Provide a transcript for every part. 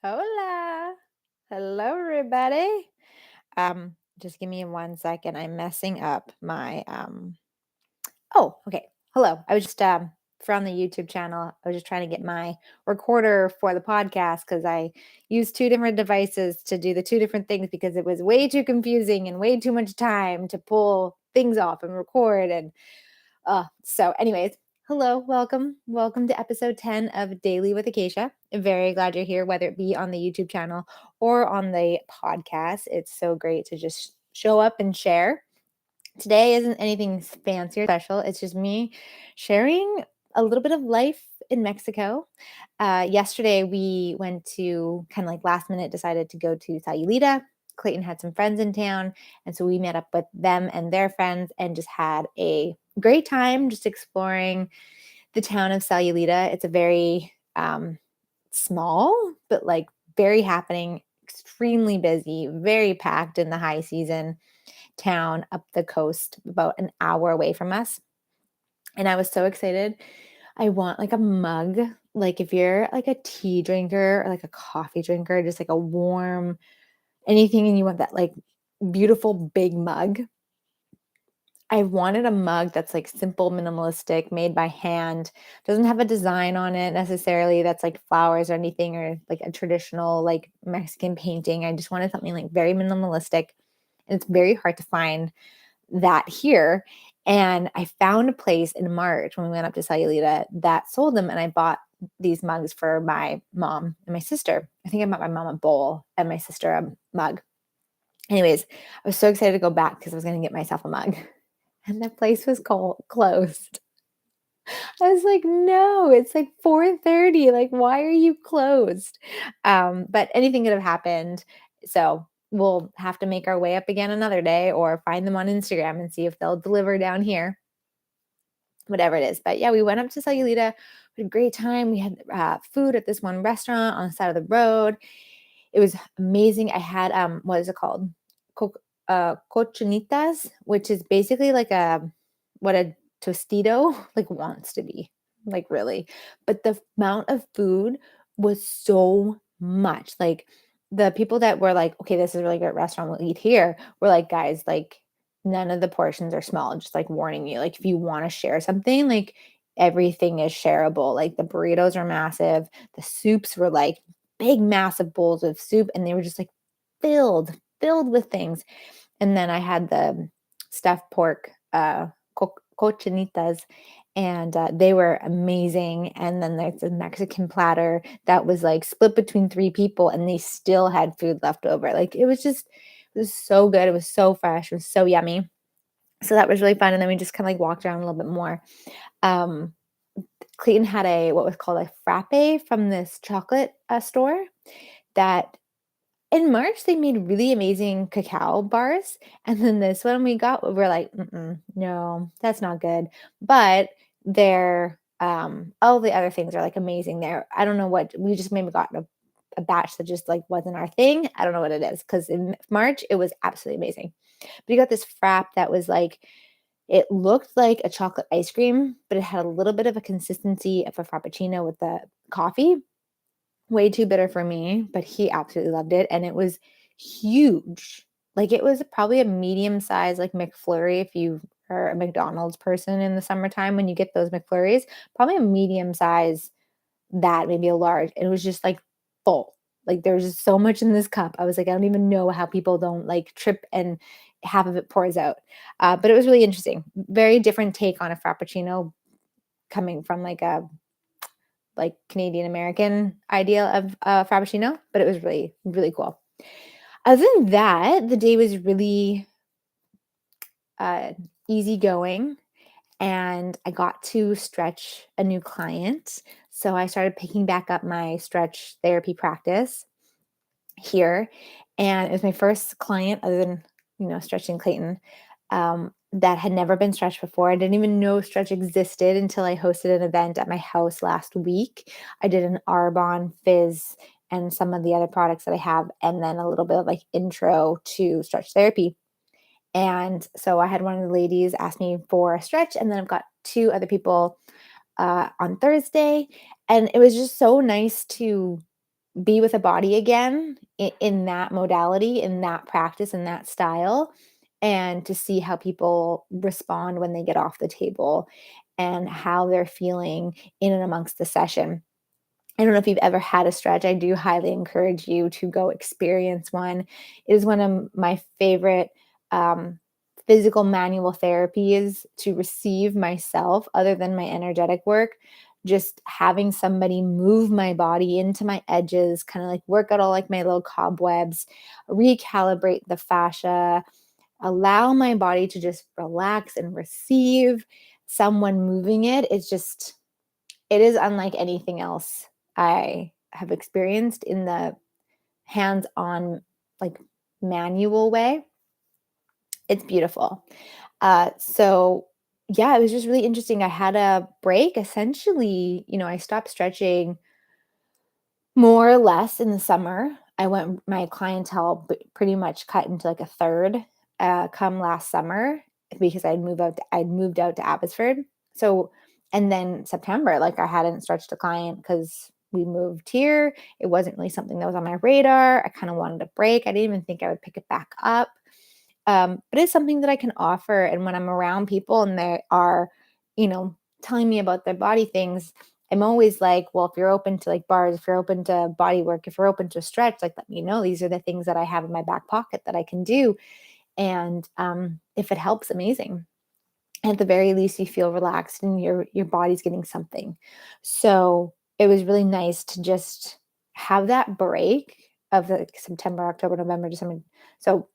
Hola. Hello, everybody. Just give me 1 second. I'm messing up my oh, okay. Hello. I was just from the YouTube channel. I was just trying to get my recorder for the podcast because I used two different devices to do the two different things because it was way too confusing and way too much time to pull things off and record so anyways, hello, welcome. Welcome to episode 10 of Daily with Akeisha. Very glad you're here, whether it be on the YouTube channel or on the podcast. It's so great to just show up and share. Today isn't anything fancy or special. It's just me sharing a little bit of life in Mexico. Yesterday, we went to kind of like last minute decided to go to Sayulita. Clayton had some friends in town. And so we met up with them and their friends and just had a great time just exploring the town of Sayulita. It's a very small, but like very happening, extremely busy, very packed in the high season town up the coast, about an hour away from us. And I was so excited. I want like a mug. Like if you're like a tea drinker or like a coffee drinker, just like a warm anything, and you want that like beautiful big mug. I wanted a mug that's like simple, minimalistic, made by hand. Doesn't have a design on it necessarily that's like flowers or anything or like a traditional like Mexican painting. I just wanted something like very minimalistic. And it's very hard to find that here. And I found a place in March when we went up to Sayulita that sold them. And I bought these mugs for my mom and my sister. I think I bought my mom a bowl and my sister a mug. Anyways, I was so excited to go back because I was going to get myself a mug. And the place was closed. I was like, no, it's like 4:30. Like, why are you closed? But anything could have happened. So we'll have to make our way up again another day or find them on Instagram and see if they'll deliver down here, whatever it is. But yeah, we went up to Sayulita. We had a great time. We had food at this one restaurant on the side of the road. It was amazing. I had what is it called? Co- Cochinitas, which is basically like what a tostito like wants to be, like really. But the amount of food was so much. Like the people that were like, okay, this is a really great restaurant, we'll eat here. We're like, guys, like none of the portions are small. Just like warning you, like if you want to share something, like everything is shareable. Like the burritos are massive. The soups were like big, massive bowls of soup, and they were just like filled with things. And then I had the stuffed pork cochinitas, and they were amazing. And then there's a Mexican platter that was like split between three people, and they still had food left over. Like it was so good. It was so fresh. It was so yummy. So that was really fun. And then we just kind of like walked around a little bit more. Um, Clayton had a what was called a frappe from this chocolate store that in March, they made really amazing cacao bars, and then this one we got, we're like, no, that's not good. But they're all the other things are like amazing there. I don't know what we just maybe got a batch that just like wasn't our thing. I don't know what it is because in March it was absolutely amazing. But you got this frap that was like it looked like a chocolate ice cream, but it had a little bit of a consistency of a frappuccino with the coffee. Way too bitter for me, but he absolutely loved it, and it was huge. Like, it was probably a medium size, like, McFlurry if you are a McDonald's person in the summertime when you get those McFlurries, probably a medium size, that, maybe a large, and it was just, like, full. Like, there was just so much in this cup. I was like, "I don't even know how people don't, like, trip and half of it pours out." But it was really interesting. Very different take on a Frappuccino coming from, like Canadian American idea of Frappuccino, but it was really, really cool. Other than that, the day was really uh, easygoing, and I got to stretch a new client. So I started picking back up my stretch therapy practice here, and it was my first client other than stretching Clayton that had never been stretched before. I didn't even know stretch existed until I hosted an event at my house last week. I did an Arbonne fizz and some of the other products that I have, and then a little bit of like intro to stretch therapy. And so I had one of the ladies ask me for a stretch, and then I've got two other people on Thursday, and it was just so nice to be with a body again in that modality, in that practice, in that style, and to see how people respond when they get off the table and how they're feeling in and amongst the session. I don't know if you've ever had a stretch. I do highly encourage you to go experience one. It is one of my favorite um, physical manual therapies to receive myself, other than my energetic work. Just having somebody move my body into my edges, kind of like work out all like my little cobwebs, recalibrate the fascia, allow my body to just relax and receive someone moving it. It is unlike anything else I have experienced in the hands-on, like, manual way. It's beautiful. So yeah, it was just really interesting. I had a break. Essentially, I stopped stretching more or less in the summer. My clientele pretty much cut into like a third come last summer because I'd moved out to Abbotsford. So, and then September, like I hadn't stretched a client because we moved here. It wasn't really something that was on my radar. I kind of wanted a break. I didn't even think I would pick it back up. But it's something that I can offer. And when I'm around people and they are, telling me about their body things, I'm always like, well, if you're open to like bars, if you're open to body work, if you're open to stretch, like let me know. These are the things that I have in my back pocket that I can do. And if it helps, amazing. At the very least, you feel relaxed and your body's getting something. So it was really nice to just have that break of the September, October, November, December. So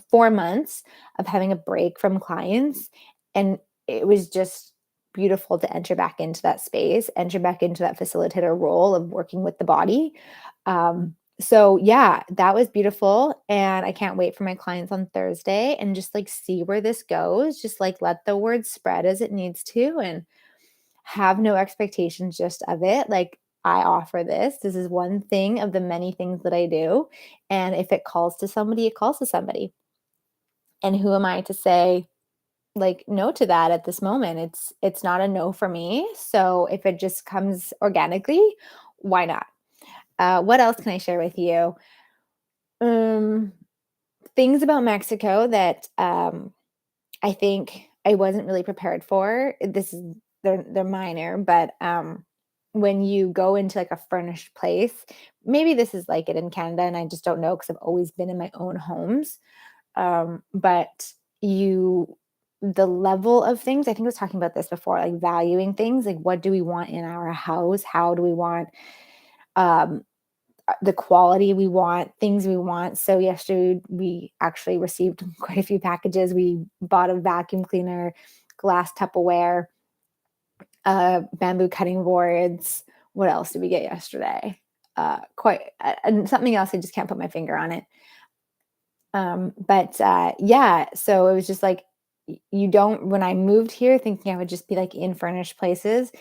4 months of having a break from clients, and it was just beautiful to enter back into that space, enter back into that facilitator role of working with the body. So yeah, that was beautiful. And I can't wait for my clients on Thursday and just like see where this goes. Just like let the word spread as it needs to and have no expectations just of it. Like I offer this. This is one thing of the many things that I do. And if it calls to somebody, it calls to somebody. And who am I to say like no to that at this moment? It's not a no for me. So if it just comes organically, why not? What else can I share with you? Um, Things about Mexico that, I think I wasn't really prepared for. They're minor, but, when you go into, like, a furnished place, maybe this is like it in Canada, and I just don't know because 'cause I've always been in my own homes, but you the level of things, I think I was talking about this before, like, valuing things, like, what do we want in our house? How do we want, um the quality we want, things we want. So yesterday we actually received quite a few packages. We bought a vacuum cleaner, glass Tupperware, bamboo cutting boards. What else did we get yesterday? Quite and something else. I just can't put my finger on it. But yeah, so it was just like you don't. When I moved here, thinking I would just be like in furnished places,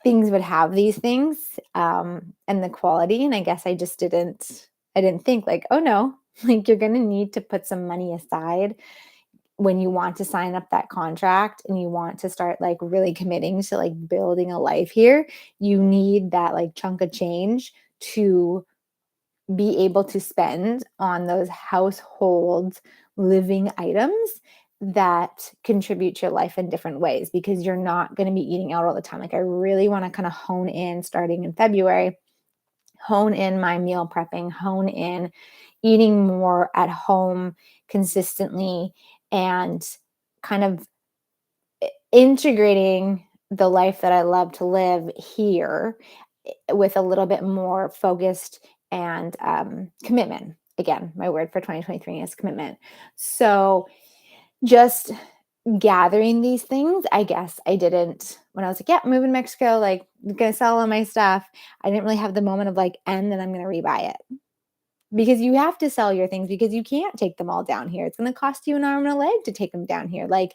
things would have these things, and the quality, and I guess I didn't think like, "Oh, no, like, you're gonna need to put some money aside when you want to sign up that contract and you want to start, like, really committing to, like, building a life here. You need that, like, chunk of change to be able to spend on those household living items that contribute to your life in different ways because you're not going to be eating out all the time. Like, I really want to kind of hone in starting in February, hone in my meal prepping, hone in eating more at home consistently, and kind of integrating the life that I love to live here with a little bit more focused and commitment. Again, my word for 2023 is commitment. So just gathering these things, I guess I didn't, when I was like, yeah, moving to Mexico, like, I'm gonna sell all my stuff. I didn't really have the moment of like, and then I'm gonna rebuy it because you have to sell your things because you can't take them all down here. It's gonna cost you an arm and a leg to take them down here. Like,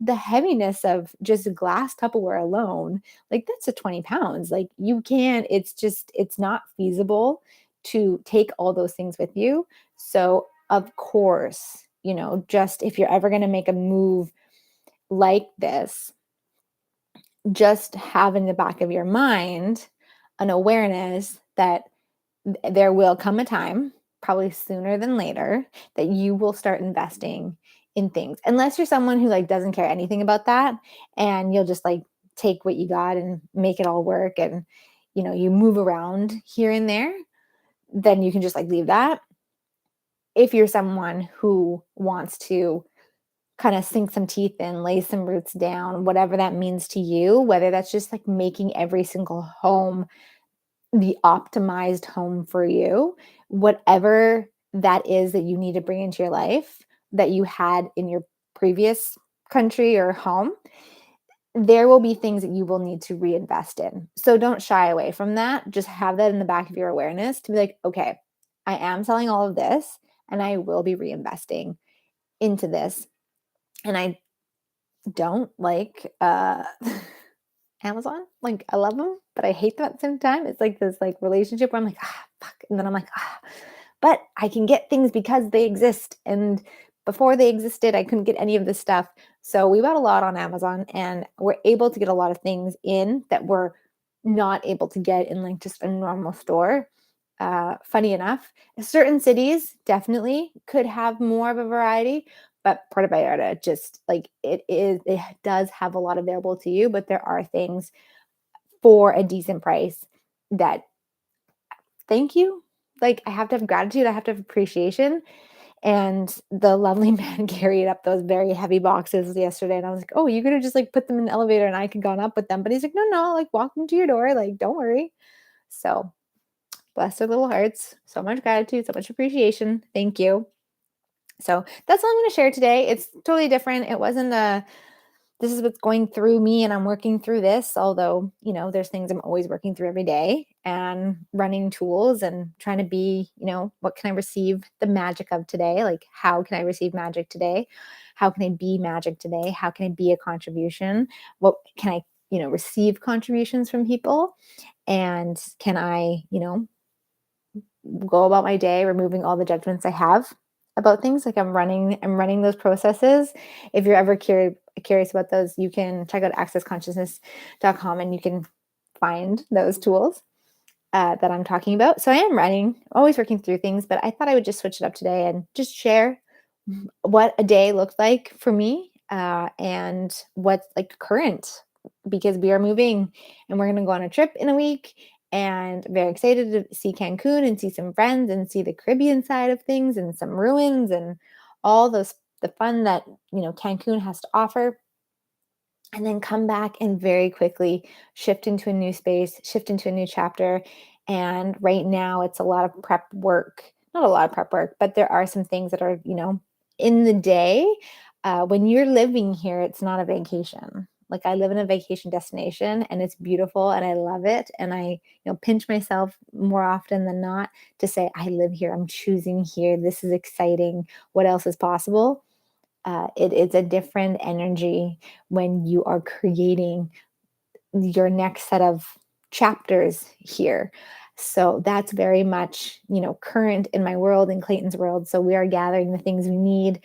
the heaviness of just glass Tupperware alone, like that's a 20 pounds. Like, you can't, it's not feasible to take all those things with you. So, of course, just if you're ever going to make a move like this, just have in the back of your mind an awareness that there will come a time, probably sooner than later, that you will start investing in things. Unless you're someone who like doesn't care anything about that and you'll just like take what you got and make it all work and you move around here and there, then you can just like leave that. If you're someone who wants to kind of sink some teeth in, lay some roots down, whatever that means to you, whether that's just like making every single home the optimized home for you, whatever that is that you need to bring into your life that you had in your previous country or home, there will be things that you will need to reinvest in. So don't shy away from that. Just have that in the back of your awareness to be like, okay, I am selling all of this and I will be reinvesting into this. And I don't like Amazon. Like I love them, but I hate them at the same time. It's like this like relationship where I'm like, fuck. And then I'm like, but I can get things because they exist. And before they existed, I couldn't get any of this stuff. So we bought a lot on Amazon and we're able to get a lot of things in that we're not able to get in like just a normal store. Funny enough, certain cities definitely could have more of a variety, but Puerto Vallarta just like it does have a lot available to you, but there are things for a decent price that thank you. Like I have to have gratitude, I have to have appreciation. And the lovely man carried up those very heavy boxes yesterday. And I was like, oh, you could have just like put them in the elevator and I could gone up with them. But he's like, no, like walk them to your door. Like, don't worry. So bless their little hearts. So much gratitude, so much appreciation. Thank you. So that's all I'm going to share today. It's totally different. It wasn't this is what's going through me and I'm working through this. Although, there's things I'm always working through every day and running tools and trying to be, what can I receive the magic of today? Like, how can I receive magic today? How can I be magic today? How can I be a contribution? What can I, receive contributions from people? And can I, go about my day removing all the judgments I have about things. Like I'm running those processes. If you're ever curious about those, you can check out accessconsciousness.com and you can find those tools that I'm talking about. So I am always working through things, but I thought I would just switch it up today and just share what a day looked like for me and what's like current, because we are moving and we're going to go on a trip in a week, and very excited to see Cancun and see some friends and see the Caribbean side of things and some ruins and all the fun that Cancun has to offer, and then come back and very quickly shift into a new space, shift into a new chapter. And right now it's a lot of prep work, not a lot of prep work, but there are some things that are, in the day. When you're living here, it's not a vacation. Like I live in a vacation destination and it's beautiful and I love it. And I, pinch myself more often than not to say, I live here. I'm choosing here. This is exciting. What else is possible? It is a different energy when you are creating your next set of chapters here. So that's very much, current in my world, in Clayton's world. So we are gathering the things we need.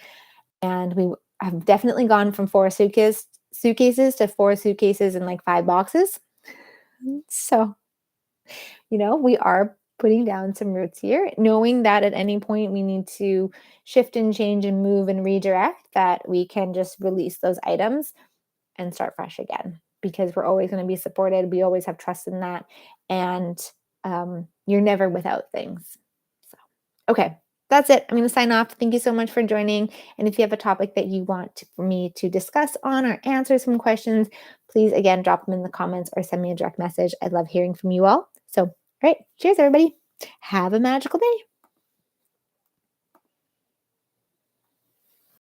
And we have definitely gone from 4 suitcases to 4 suitcases and like 5 boxes. So, we are putting down some roots here, knowing that at any point we need to shift and change and move and redirect, that we can just release those items and start fresh again, because we're always going to be supported. We always have trust in that. And you're never without things. So, okay, that's it. I'm going to sign off. Thank you so much for joining. And if you have a topic that you want for me to discuss on or answer some questions, please again, drop them in the comments or send me a direct message. I love hearing from you all. So, all right. Cheers, everybody. Have a magical day.